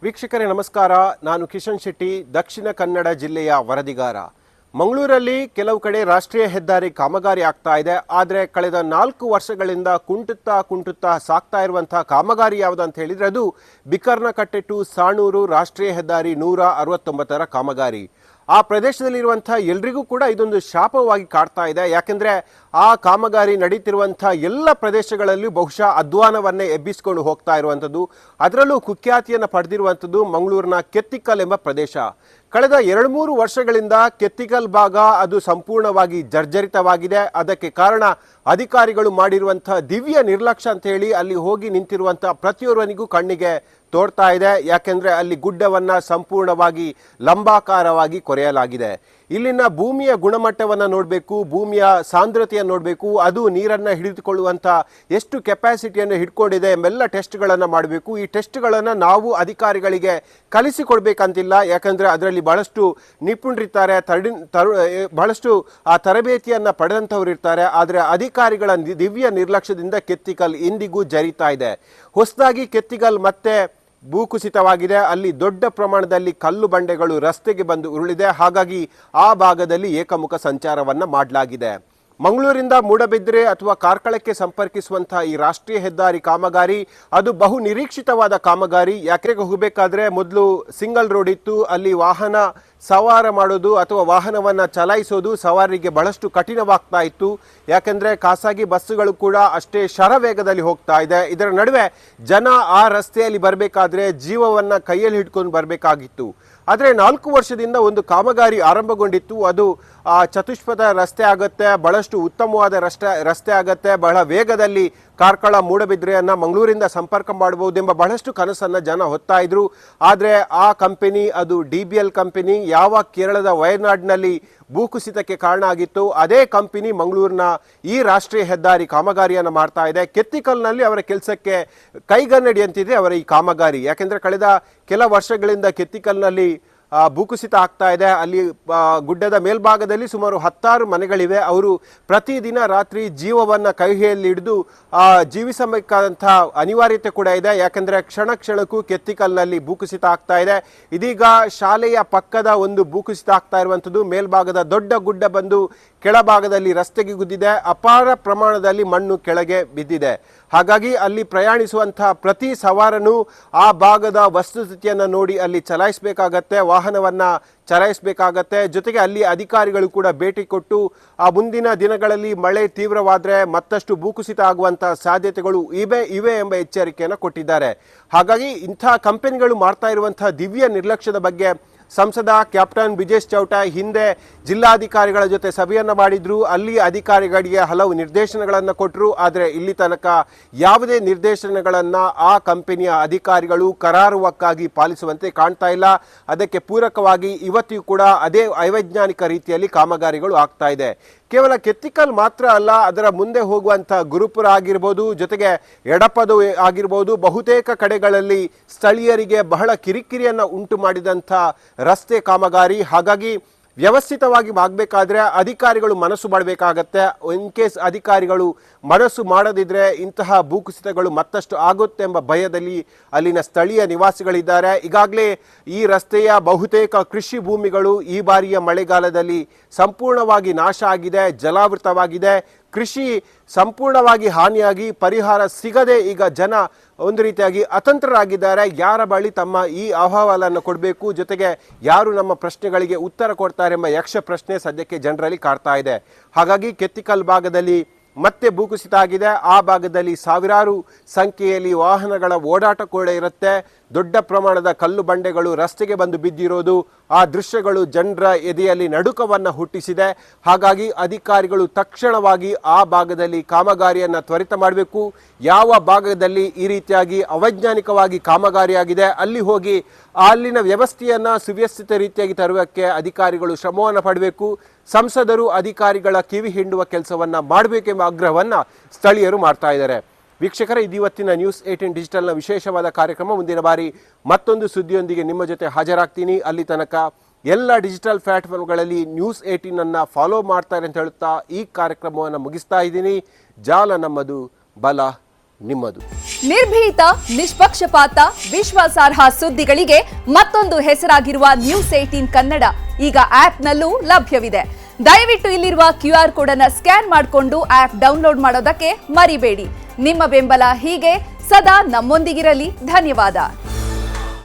ವೀಕ್ಷಕರೇ ನಮಸ್ಕಾರ. ನಾನು ಕಿಶನ್ ಶೆಟ್ಟಿ, ದಕ್ಷಿಣ ಕನ್ನಡ ಜಿಲ್ಲೆಯ ವರದಿಗಾರ. ಮಂಗಳೂರಲ್ಲಿ ಕೆಲವು ಕಡೆ ರಾಷ್ಟ್ರೀಯ ಹೆದ್ದಾರಿ ಕಾಮಗಾರಿ ಆಗ್ತಾ ಇದೆ. ಆದರೆ ಕಳೆದ 4 ವರ್ಷಗಳಿಂದ ಕುಂಟುತ್ತಾ ಸಾಕ್ತಾ ಇರುವಂತಹ ಕಾಮಗಾರಿ ಯಾವುದು ಅಂತ ಹೇಳಿದ್ರೆ ಅದು ಬಿಕರ್ನಕಟ್ಟೆ ಟು ಸಾಣೂರು ರಾಷ್ಟ್ರೀಯ ಹೆದ್ದಾರಿ 169ರ ಕಾಮಗಾರಿ. ಆ ಪ್ರದೇಶದಲ್ಲಿರುವಂತಹ ಎಲ್ರಿಗೂ ಕೂಡ ಇದೊಂದು ಶಾಪವಾಗಿ ಕಾಡ್ತಾ ಇದೆ. ಯಾಕೆಂದ್ರೆ ಆ ಕಾಮಗಾರಿ ನಡೀತಿರುವಂತಹ ಎಲ್ಲ ಪ್ರದೇಶಗಳಲ್ಲಿ ಬಹುಶಃ ಅಧ್ವಾನವನ್ನೇ ಎಬ್ಬಿಸಿಕೊಂಡು ಹೋಗ್ತಾ ಇರುವಂಥದ್ದು. ಅದರಲ್ಲೂ ಕುಖ್ಯಾತಿಯನ್ನು ಪಡೆದಿರುವಂಥದ್ದು ಮಂಗಳೂರಿನ ಕೆತ್ತಿಕಲ್ ಎಂಬ ಪ್ರದೇಶ. ಕಳೆದ 2-3 ವರ್ಷಗಳಿಂದ ಕೆತ್ತಿಕಲ್ ಭಾಗ ಅದು ಸಂಪೂರ್ಣವಾಗಿ ಜರ್ಜರಿತವಾಗಿದೆ. ಅದಕ್ಕೆ ಕಾರಣ ಅಧಿಕಾರಿಗಳು ಮಾಡಿರುವಂತಹ ದಿವ್ಯ ನಿರ್ಲಕ್ಷ್ಯ ಅಂತ ಹೇಳಿ ಅಲ್ಲಿ ಹೋಗಿ ನಿಂತಿರುವಂತಹ ಪ್ರತಿಯೊಬ್ಬನಿಗೂ ಕಣ್ಣಿಗೆ ತೋರ್ತಾ ಇದೆ. ಯಾಕೆಂದ್ರೆ ಅಲ್ಲಿ ಗುಡ್ಡವನ್ನ ಸಂಪೂರ್ಣವಾಗಿ ಲಂಬಾಕಾರವಾಗಿ ಕೊರೆಯಲಾಗಿದೆ. ಇಲ್ಲಿನ ಭೂಮಿಯ ಗುಣಮಟ್ಟವನ್ನು ನೋಡಬೇಕು, ಭೂಮಿಯ ಸಾಂದ್ರತೆಯನ್ನು ನೋಡಬೇಕು, ಅದು ನೀರನ್ನು ಹಿಡಿದುಕೊಳ್ಳುವಂಥ ಎಷ್ಟು ಕೆಪಾಸಿಟಿಯನ್ನು ಹಿಡ್ಕೊಂಡಿದೆ ಎಂಬೆಲ್ಲ ಟೆಸ್ಟ್ಗಳನ್ನು ಮಾಡಬೇಕು. ಈ ಟೆಸ್ಟ್ಗಳನ್ನು ನಾವು ಅಧಿಕಾರಿಗಳಿಗೆ ಕಲಿಸಿಕೊಡ್ಬೇಕಂತಿಲ್ಲ. ಯಾಕಂದರೆ ಅದರಲ್ಲಿ ಬಹಳಷ್ಟು ನಿಪುಣರಿರ್ತಾರೆ, ಬಹಳಷ್ಟು ಆ ತರಬೇತಿಯನ್ನು ಪಡೆದಂಥವ್ರು ಇರ್ತಾರೆ. ಆದರೆ ಅಧಿಕಾರಿಗಳ ದಿವ್ಯ ನಿರ್ಲಕ್ಷ್ಯದಿಂದ ಕೆತ್ತಿಕಲ್ ಇಂದಿಗೂ ಜರಿತಾ ಇದೆ. ಹೊಸದಾಗಿ ಕೆತ್ತಿಕಲ್ ಮತ್ತೆ ಭೂಕುಸಿತವಾಗಿದೆ. ಅಲ್ಲಿ ದೊಡ್ಡ ಪ್ರಮಾಣದಲ್ಲಿ ಕಲ್ಲು ಬಂಡೆಗಳು ರಸ್ತೆಗೆ ಬಂದು ಉರುಳಿದೆ. ಹಾಗಾಗಿ ಆ ಭಾಗದಲ್ಲಿ ಏಕಮುಖ ಸಂಚಾರವನ್ನು ಮಾಡಲಾಗಿದೆ. ಮಂಗಳೂರಿಂದ ಮೂಡಬಿದ್ರೆ ಅಥವಾ ಕಾರ್ಕಳಕ್ಕೆ ಸಂಪರ್ಕಿಸುವಂತಹ ಈ ರಾಷ್ಟ್ರೀಯ ಹೆದ್ದಾರಿ ಕಾಮಗಾರಿ ಅದು ಬಹು ನಿರೀಕ್ಷಿತವಾದ ಕಾಮಗಾರಿ. ಯಾಕೆ ಹೋಗಬೇಕಾದ್ರೆ ಮೊದಲು ಸಿಂಗಲ್ ರೋಡ್ ಇತ್ತು. ಅಲ್ಲಿ ವಾಹನ ಸವಾರ ಮಾಡೋದು ಅಥವಾ ವಾಹನವನ್ನು ಚಲಾಯಿಸೋದು ಸವಾರರಿಗೆ ಬಹಳಷ್ಟು ಕಠಿಣವಾಗ್ತಾ ಇತ್ತು. ಯಾಕೆಂದರೆ ಖಾಸಗಿ ಬಸ್ಸುಗಳು ಕೂಡ ಅಷ್ಟೇ ಶರವೇಗದಲ್ಲಿ ಹೋಗ್ತಾ ಇದೆ. ಇದರ ನಡುವೆ ಜನ ಆ ರಸ್ತೆಯಲ್ಲಿ ಬರಬೇಕಾದ್ರೆ ಜೀವವನ್ನು ಕೈಯಲ್ಲಿ ಹಿಡ್ಕೊಂಡು ಬರಬೇಕಾಗಿತ್ತು. ಆದರೆ 4 ವರ್ಷದಿಂದ ಒಂದು ಕಾಮಗಾರಿ ಆರಂಭಗೊಂಡಿತ್ತು. ಅದು ಚತುಷ್ಪಥ ರಸ್ತೆ ಆಗುತ್ತೆ, ಬಹಳಷ್ಟು ಉತ್ತಮವಾದ ರಸ್ತೆ ಆಗುತ್ತೆ, ಬಹಳ ವೇಗದಲ್ಲಿ ಕಾರ್ಕಳ ಮೂಡಬಿದ್ರೆಯನ್ನು ಮಂಗಳೂರಿಂದ ಸಂಪರ್ಕ ಮಾಡಬಹುದೆಂಬ ಬಹಳಷ್ಟು ಕನಸನ್ನು ಜನ ಹೊತ್ತಾ ಇದ್ರು. ಆದರೆ ಆ ಕಂಪನಿ ಅದು DBL ಕಂಪನಿ, ಯಾವ ಕೇರಳದ ವಯನಾಡಿನಲ್ಲಿ ಭೂಕುಸಿತಕ್ಕೆ ಕಾರಣ ಆಗಿತ್ತು ಅದೇ ಕಂಪನಿ ಮಂಗಳೂರಿನ ಈ ರಾಷ್ಟ್ರೀಯ ಹೆದ್ದಾರಿ ಕಾಮಗಾರಿಯನ್ನು ಮಾಡ್ತಾ ಇದೆ. ಕೆತ್ತಿಕಲ್ನಲ್ಲಿ ಅವರ ಕೆಲಸಕ್ಕೆ ಕೈಗನ್ನಡಿ ಅಂತಿದೆ ಅವರ ಈ ಕಾಮಗಾರಿ. ಯಾಕೆಂದರೆ ಕಳೆದ ಕೆಲ ವರ್ಷಗಳಿಂದ ಕೆತ್ತಿಕಲ್ನಲ್ಲಿ ಭೂಕುಸಿತ ಆಗ್ತಾ ಇದೆ. ಅಲ್ಲಿ ಗುಡ್ಡದ ಮೇಲ್ಭಾಗದಲ್ಲಿ ಸುಮಾರು 10 ಮನೆಗಳಿವೆ. ಅವರು ಪ್ರತಿದಿನ ರಾತ್ರಿ ಜೀವವನ್ನು ಕೈಯಲ್ಲಿ ಹಿಡಿದು ಜೀವಿಸಬೇಕಾದಂತಹ ಅನಿವಾರ್ಯತೆ ಕೂಡ ಇದೆ. ಯಾಕೆಂದರೆ ಕ್ಷಣಕ್ಕೂ ಕೆತ್ತಿಕಲ್ನಲ್ಲಿ ಭೂಕುಸಿತ ಆಗ್ತಾ ಇದೆ. ಇದೀಗ ಶಾಲೆಯ ಪಕ್ಕದ ಒಂದು ಭೂಕುಸಿತ ಆಗ್ತಾ ಇರುವಂಥದ್ದು. ಮೇಲ್ಭಾಗದ ದೊಡ್ಡ ಗುಡ್ಡ ಬಂದು ಕೆಳಭಾಗದಲ್ಲಿ ರಸ್ತೆಗೆ ಗುದ್ದಿದೆ. ಅಪಾರ ಪ್ರಮಾಣದಲ್ಲಿ ಮಣ್ಣು ಕೆಳಗೆ ಬಿದ್ದಿದೆ. ಹಾಗಾಗಿ ಅಲ್ಲಿ ಪ್ರಯಾಣಿಸುವಂತಹ ಪ್ರತಿ ಸವಾರನು ಆ ಭಾಗದ ವಸ್ತುಸ್ಥಿತಿಯನ್ನು ನೋಡಿ ಅಲ್ಲಿ ಚಲಾಯಿಸಬೇಕಾಗತ್ತೆ, ವಾಹನವನ್ನು ಚಲಾಯಿಸಬೇಕಾಗತ್ತೆ. ಜೊತೆಗೆ ಅಲ್ಲಿ ಅಧಿಕಾರಿಗಳು ಕೂಡ ಭೇಟಿ ಕೊಟ್ಟು ಆ ಮುಂದಿನ ದಿನಗಳಲ್ಲಿ ಮಳೆ ತೀವ್ರವಾದರೆ ಮತ್ತಷ್ಟು ಭೂಕುಸಿತ ಆಗುವಂತಹ ಸಾಧ್ಯತೆಗಳು ಇವೆ ಎಂಬ ಎಚ್ಚರಿಕೆಯನ್ನು ಕೊಟ್ಟಿದ್ದಾರೆ. ಹಾಗಾಗಿ ಇಂಥ ಕಂಪನಿಗಳು ಮಾಡ್ತಾ ಇರುವಂತಹ ದಿವ್ಯ ನಿರ್ಲಕ್ಷ್ಯದ ಬಗ್ಗೆ ಸಂಸದ ಕ್ಯಾಪ್ಟನ್ ಬ್ರಿಜೇಶ್ ಚೌಟ ಹಿಂದೆ ಜಿಲ್ಲಾಧಿಕಾರಿಗಳ ಜೊತೆ ಸಭೆಯನ್ನು ಮಾಡಿದ್ರು. ಅಲ್ಲಿ ಅಧಿಕಾರಿಗಳಿಗೆ ಹಲವು ನಿರ್ದೇಶನಗಳನ್ನು ಕೊಟ್ಟರು. ಆದರೆ ಇಲ್ಲಿ ತನಕ ಯಾವುದೇ ನಿರ್ದೇಶನಗಳನ್ನು ಆ ಕಂಪನಿಯ ಅಧಿಕಾರಿಗಳು ಕರಾರುವಕ್ಕಾಗಿ ಪಾಲಿಸುವಂತೆ ಕಾಣ್ತಾ ಇಲ್ಲ. ಅದಕ್ಕೆ ಪೂರಕವಾಗಿ ಇವತ್ತಿಗೂ ಕೂಡ ಅದೇ ಅವೈಜ್ಞಾನಿಕ ರೀತಿಯಲ್ಲಿ ಕಾಮಗಾರಿಗಳು ಆಗ್ತಾ ಇದೆ. ಕೇವಲ ಕೆತ್ತಿಕಲ್ ಮಾತ್ರ ಅಲ್ಲ, ಅದರ ಮುಂದೆ ಹೋಗುವಂಥ ಗುರುಪುರ ಆಗಿರ್ಬೋದು, ಜೊತೆಗೆ ಎಡಪದು ಆಗಿರ್ಬೋದು, ಬಹುತೇಕ ಕಡೆಗಳಲ್ಲಿ ಸ್ಥಳೀಯರಿಗೆ ಬಹಳ ಕಿರಿಕಿರಿಯನ್ನು ಉಂಟು ಮಾಡಿದಂಥ ರಸ್ತೆ ಕಾಮಗಾರಿ. ಹಾಗಾಗಿ ವ್ಯವಸ್ಥಿತವಾಗಿ ಆಗಬೇಕಾದ್ರೆ ಅಧಿಕಾರಿಗಳು ಮನಸ್ಸು ಮಾಡಬೇಕಾಗತ್ತೆ. ಇನ್ ಕೇಸ್ ಅಧಿಕಾರಿಗಳು ಮನಸ್ಸು ಮಾಡದಿದ್ರೆ ಇಂತಹ ಭೂಕುಸಿತಗಳು ಮತ್ತಷ್ಟು ಆಗುತ್ತೆ ಎಂಬ ಭಯದಲ್ಲಿ ಅಲ್ಲಿನ ಸ್ಥಳೀಯ ನಿವಾಸಿಗಳಿದ್ದಾರೆ. ಈಗಾಗಲೇ ಈ ರಸ್ತೆಯ ಬಹುತೇಕ ಕೃಷಿ ಭೂಮಿಗಳು ಈ ಬಾರಿಯ ಮಳೆಗಾಲದಲ್ಲಿ ಸಂಪೂರ್ಣವಾಗಿ ನಾಶ ಆಗಿದೆ, ಜಲಾವೃತವಾಗಿದೆ. ಕೃಷಿ ಸಂಪೂರ್ಣವಾಗಿ ಹಾನಿಯಾಗಿ ಪರಿಹಾರ ಸಿಗದೆ ಈಗ ಜನ ಒಂದು ರೀತಿಯಾಗಿ ಅತಂತ್ರರಾಗಿದ್ದಾರೆ. ಯಾರ ಬಳಿ ತಮ್ಮ ಈ ಅಹವಾಲನ್ನು ಕೊಡಬೇಕು, ಜೊತೆಗೆ ಯಾರು ನಮ್ಮ ಪ್ರಶ್ನೆಗಳಿಗೆ ಉತ್ತರ ಕೊಡ್ತಾರೆ ಎಂಬ ಯಕ್ಷ ಪ್ರಶ್ನೆ ಸದ್ಯಕ್ಕೆ ಜನರಲ್ಲಿ ಕಾಡ್ತಾ ಇದೆ. ಹಾಗಾಗಿ ಕೆತ್ತಿಕಲ್ ಭಾಗದಲ್ಲಿ ಮತ್ತೆ ಭೂಕುಸಿತ ಆಗಿದೆ. ಆ ಭಾಗದಲ್ಲಿ ಸಾವಿರಾರು ಸಂಖ್ಯೆಯಲ್ಲಿ ವಾಹನಗಳ ಓಡಾಟ ಕೂಡ ಇರುತ್ತೆ. ದೊಡ್ಡ ಪ್ರಮಾಣದ ಕಲ್ಲು ಬಂಡೆಗಳು ರಸ್ತೆಗೆ ಬಂದು ಬಿದ್ದಿರೋದು, ಆ ದೃಶ್ಯಗಳು ಜನರ ಎದೆಯಲ್ಲಿ ನಡುಕವನ್ನು ಹುಟ್ಟಿಸಿದೆ. ಹಾಗಾಗಿ ಅಧಿಕಾರಿಗಳು ತಕ್ಷಣವಾಗಿ ಆ ಭಾಗದಲ್ಲಿ ಕಾಮಗಾರಿಯನ್ನು ತ್ವರಿತ ಮಾಡಬೇಕು. ಯಾವ ಭಾಗದಲ್ಲಿ ಈ ರೀತಿಯಾಗಿ ಅವೈಜ್ಞಾನಿಕವಾಗಿ ಕಾಮಗಾರಿಯಾಗಿದೆ ಅಲ್ಲಿ ಹೋಗಿ ಅಲ್ಲಿನ ವ್ಯವಸ್ಥೆಯನ್ನು ಸುವ್ಯವಸ್ಥಿತ ರೀತಿಯಾಗಿ ತರುವುದಕ್ಕೆ ಅಧಿಕಾರಿಗಳು ಶ್ರಮವನ್ನು ಪಡಬೇಕು. ಸಂಸದರು ಅಧಿಕಾರಿಗಳ ಕಿವಿ ಹಿಂಡುವ ಕೆಲಸವನ್ನು ಮಾಡಬೇಕೆಂಬ ಆಗ್ರಹವನ್ನು ಸ್ಥಳೀಯರು ಮಾಡ್ತಾ ಇದ್ದಾರೆ. ವೀಕ್ಷಕರೇ, ಇವತ್ತಿನ ನ್ಯೂಸ್ 18 ಡಿಜಿಟಲ್ನ ವಿಶೇಷವಾದ ಕಾರ್ಯಕ್ರಮ. ಮುಂದಿನ ಬಾರಿ ಮತ್ತೊಂದು ಸುದ್ದಿಯೊಂದಿಗೆ ನಿಮ್ಮ ಜೊತೆ ಹಾಜರಾಗ್ತೀನಿ. ಅಲ್ಲಿ ತನಕ ಎಲ್ಲ ಡಿಜಿಟಲ್ ಪ್ಲಾಟ್ಫಾರ್ಮ್ಗಳಲ್ಲಿ ನ್ಯೂಸ್ 18 ಫಾಲೋ ಮಾಡ್ತಾರೆ ಅಂತ ಹೇಳುತ್ತಾ ಈ ಕಾರ್ಯಕ್ರಮವನ್ನು ಮುಗಿಸ್ತಾ ಇದ್ದೀನಿ. ಜಾಲ ನಮ್ಮದು, ಬಲ ನಿಮ್ಮದು. ನಿರ್ಭೀತ, ನಿಷ್ಪಕ್ಷಪಾತ, ವಿಶ್ವಾಸಾರ್ಹ ಸುದ್ದಿಗಳಿಗೆ ಮತ್ತೊಂದು ಹೆಸರಾಗಿರುವ ನ್ಯೂಸ್ 18 ಕನ್ನಡ ಈಗ ಆಪ್ನಲ್ಲೂ ಲಭ್ಯವಿದೆ. ದಯವಿಟ್ಟು ಇಲ್ಲಿರುವ QR ಕೋಡ್ ಅನ್ನು ಸ್ಕ್ಯಾನ್ ಮಾಡಿಕೊಂಡು ಆಪ್ ಡೌನ್ಲೋಡ್ ಮಾಡೋದಕ್ಕೆ ಮರಿಬೇಡಿ. ನಿಮ್ಮ ಬೆಂಬಲ ಹೀಗೆ ಸದಾ ನಮ್ಮೊಂದಿಗಿರಲಿ. ಧನ್ಯವಾದ.